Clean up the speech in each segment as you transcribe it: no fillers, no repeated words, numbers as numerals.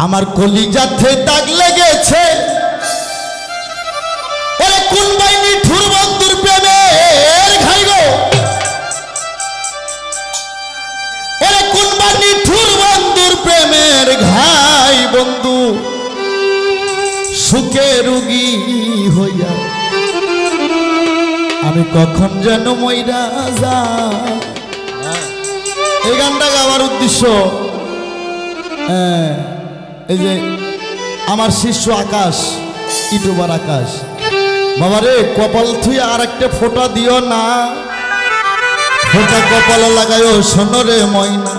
আমার কলিজাতে দাগ লেগেছে ওরে কোন বাইনি ঠুর বন্ধুর প্রেমের ঘাই গো ওরে কোন বাইনি ঠুর বন্ধুর প্রেমের ঘাই বন্ধু সুখে রোগী হইয়া আমি কখন যেন মইরা যাই। এই গানটা গাওয়ার উদ্দেশ্য এই যে আমার শিষ্য আকাশ ইউটিউবার আকাশ বাবারে কপাল থুই আর একটা ফোঁটা দিও না ফোঁটা কপালে লাগাইও সোনরে ময়না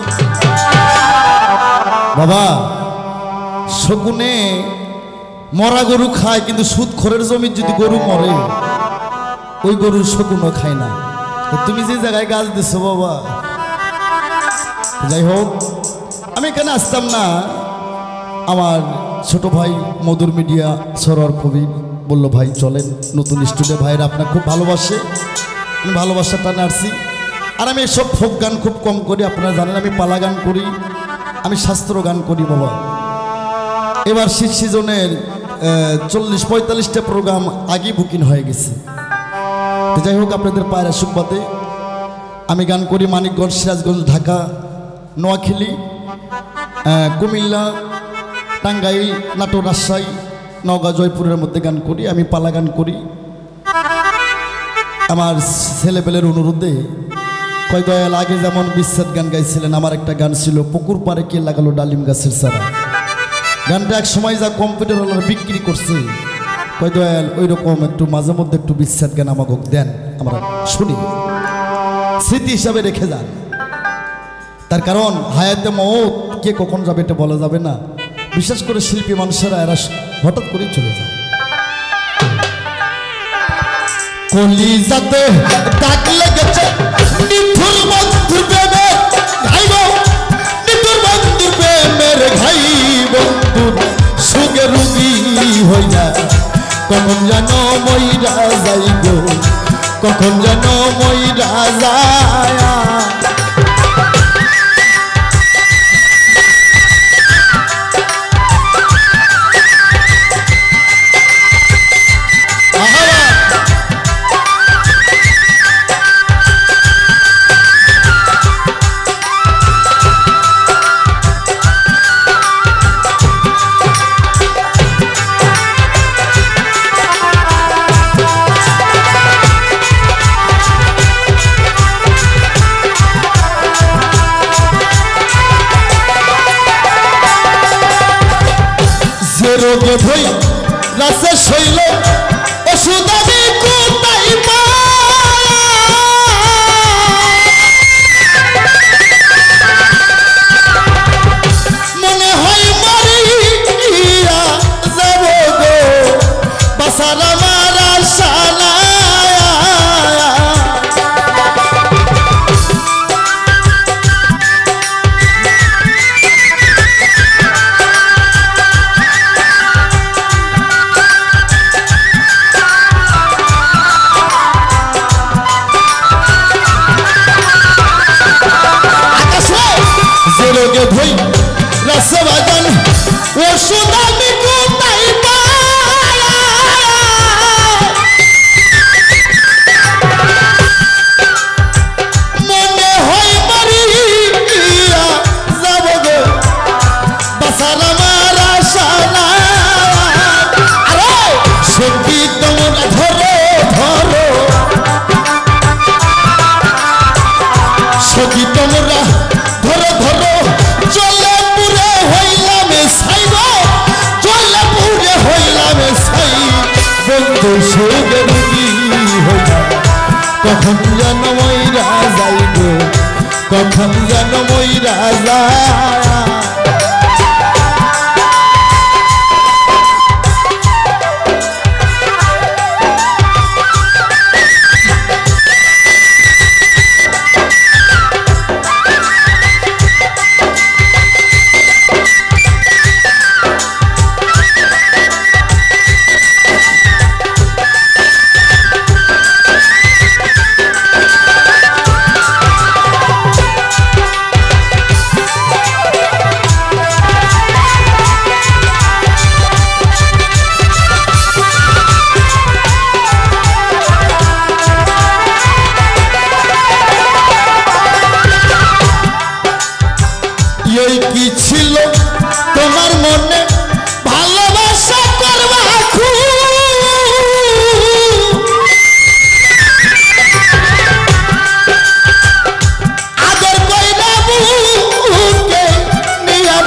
বাবা শকুনে মরা গরু খায় কিন্তু সুদখোরের জমির যদি গরু মরে ওই গরু শকুনও খায় না। তুমি যে জায়গায় গাছ দিছো বাবা যাই হোক আমি এখানে আসতাম না আমার ছোট ভাই মধুর মিডিয়া সরোয়ার কবি বললো ভাই চলেন নতুন স্টুডিও ভাইরা আপনার খুব ভালোবাসে আমি ভালোবাসার টানে আসছি। আর আমি এসব ফোক গান খুব কম করি আপনারা জানেন আমি পালা গান করি আমি শাস্ত্র গান করি বাবা। এবার শীত সিজনের 40-45টা প্রোগ্রাম আগেই বুকিং হয়ে গেছে। যাই হোক আপনাদের পায়রা সুবাদে আমি গান করি মানিকগঞ্জ সিরাজগঞ্জ ঢাকা নোয়াখালী কুমিল্লা টাঙ্গাইল নাটোর রাজশাহী নওগাঁ জয়পুরের মধ্যে গান করি আমি পালা গান করি। আমার ছেলেপেলের অনুরোধে কয় দয়াল আগে যেমন বিচ্ছেদ গান গাইছিলেন আমার একটা গান ছিল পুকুর পাড়ে কে লাগালো ডালিম গাছের চারা গানটা এক সময় যা কম্পিউটার ওনারা বিক্রি করছে কয় দয়াল ওই রকম একটু মাঝে মধ্যে একটু বিচ্ছেদ গান আমাকে দেন আমরা শুনি স্মৃতি হিসাবে রেখে যান। তার কারণ হায়াতে মওত কে কখন যাবে এটা বলা যাবে না বিশেষ করে শিল্পী মানুষেরা এরা হঠাৎ করেই চলে যায়। কলিজাতে দাগ লেগেছে নিঠুর বন্ধুর প্রেমের ঘাই গো নিঠুর বন্ধুর প্রেমের ঘাই বন্ধুর সুখে রোগী হইয়া কখন যেন মইরা যাই গো কখন যেন মইরা যায়। রোগে ভই রাসে শৈল ওষুধ আমি কোথায় মনে হয় মারিয়া যাব গো বাসার আমার আশা ধই রসবাগান ওষুধ আমি কোথায় মনে হয় মারিয়া যাব গো বাসার আমার আশা আরে সখী তোমরা ধরো ধরো সখী তোমরা ধরো ধরো চলে পুরে হইলাম সাই গো চলে পুরে হইলাম সাই বন্ধু সুখে রোগী হইয়া কখন যেন মইরা যাই গো কখন যেন মইরা যায়। কই কি ছিল তোমার মনে ভালোবাসা করবা আদর কইরা বুকে নিয়া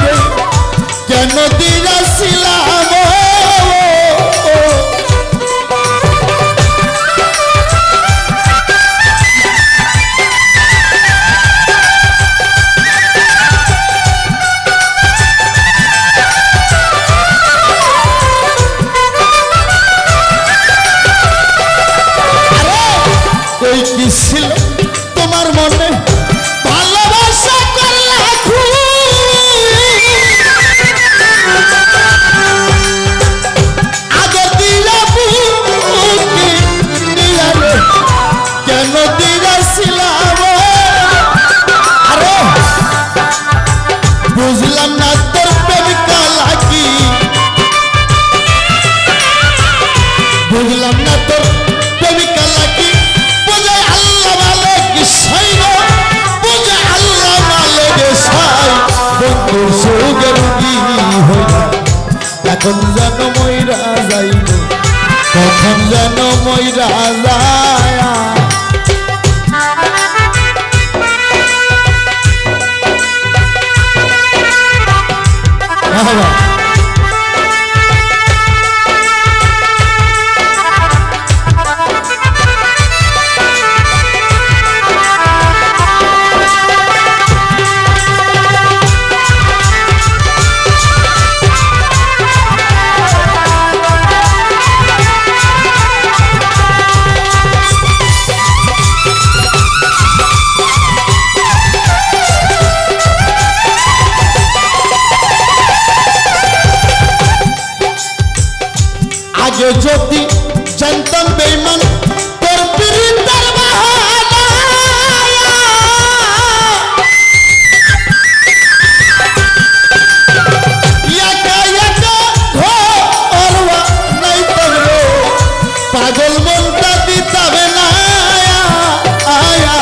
কেন দিয়াছিলাম কই কি ছিল তোমার মনে ভালোবাসা করলা আদর দিলা বুকে নিয়া রে কেন দিয়াছিলাম আরে বুঝলাম না তোর প্রেমিকা লাগি বুঝলাম না তোর প্রেমিকা লাগি এখন যেন মইরা যাইব কখন যেন মইরা যায় আগে যদি জানতাম বেঈমান তোর পিরিতের বাহানা একা একা ঘরওয়া নাই তোর পাগল মনটা দিতাবে না আয়া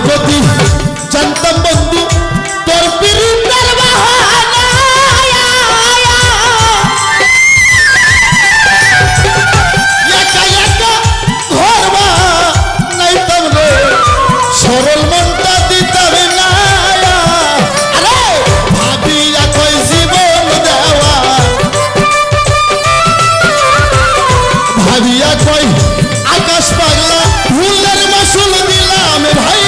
যদি জানতাম বন্ধু তোর পিরিতের বাহানা একা একা ঘরবা নাইতাম রে সরল মনটা দিতাবে না আরে ভাবিয়া কই জীবন দেওয়া ভাবিয়া কই আকাশ পাগলা ভুলের মাসুল দিলাম ভাই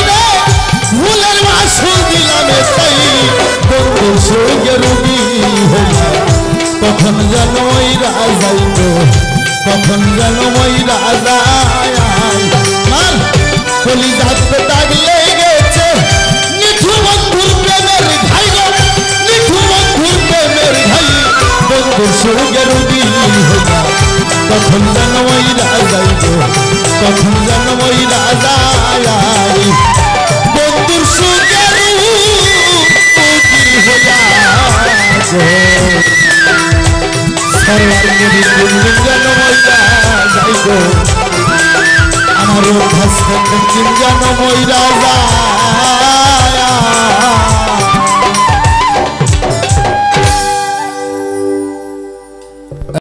ভুলের মাসুল দিলাম তাই বন্ধু সুখে রুগী হইয়া কখন যেন মইরা যাইব কখন যেন মইরা যায় মার কলিজাতে দাগ লেগেছে নিঠুর বন্ধুর প্রেমের ঘাই গো নিঠুর বন্ধুর প্রেমের ঘাই বন্ধু সুখে রুগী হইয়া কখন যেন মইরা যাইব কখন যেন মইরা যায় বন্ধুর সুখে আমার ভাস্কর যেন মইরা যায়